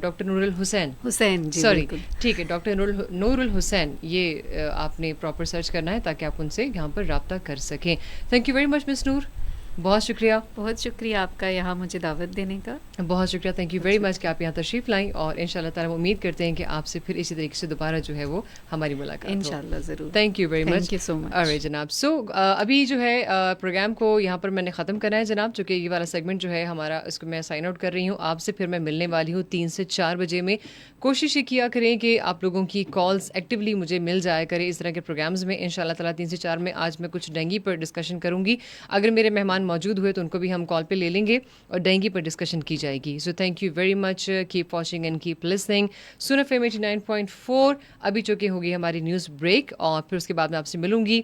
डॉक्टर नूरुल हुसैन सॉरी, ठीक है, डॉक्टर नूरुल हुसैन, ये आपने प्रॉपर सर्च करना है ताकि आप उनसे यहाँ पर रब्ता कर सकें। Thank you very much miss Noor, बहुत शुक्रिया आपका यहाँ मुझे दावत देने का। बहुत शुक्रिया, थैंक यू वेरी मच कि आप यहाँ तशरीफ़ लाई, और इंशाल्लाह ताला उम्मीद करते हैं कि आपसे फिर इसी तरीके से दोबारा जो है वो हमारी मुलाकात इंशाल्लाह ज़रूर। Thank you very much, thank you so much. अरे जनाब, सो अभी जो है प्रोग्राम को यहाँ पर मैंने ख़त्म करना है जनाब, चूँकि ये वाला सेगमेंट जो है हमारा, इसको मैं साइन आउट कर रही हूँ। आपसे फिर मैं मिलने वाली हूँ 3 से 4 बजे में। कोशिश ये किया करें कि आप लोगों की कॉल्स एक्टिवली मुझे मिल जाया करें इस तरह के प्रोग्राम्स में। इंशाल्लाह ताला 3 से 4 में आज मैं कुछ डेंगू पर डिस्कशन करूँगी, अगर मेरे मेहमान मौजूद हुए तो उनको भी हम कॉल पे ले लेंगे और डेंगू पर डिस्कशन की जाएगी। So thank you very much, keep watching and keep listening. Soon FM 89.4। अभी चूँकि होगी हमारी न्यूज़ ब्रेक और फिर उसके बाद मैं आपसे मिलूंगी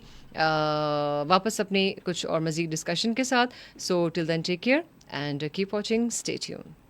वापस अपने कुछ और मज़ीद डिस्कशन के साथ। So till then take care and keep watching, stay tuned.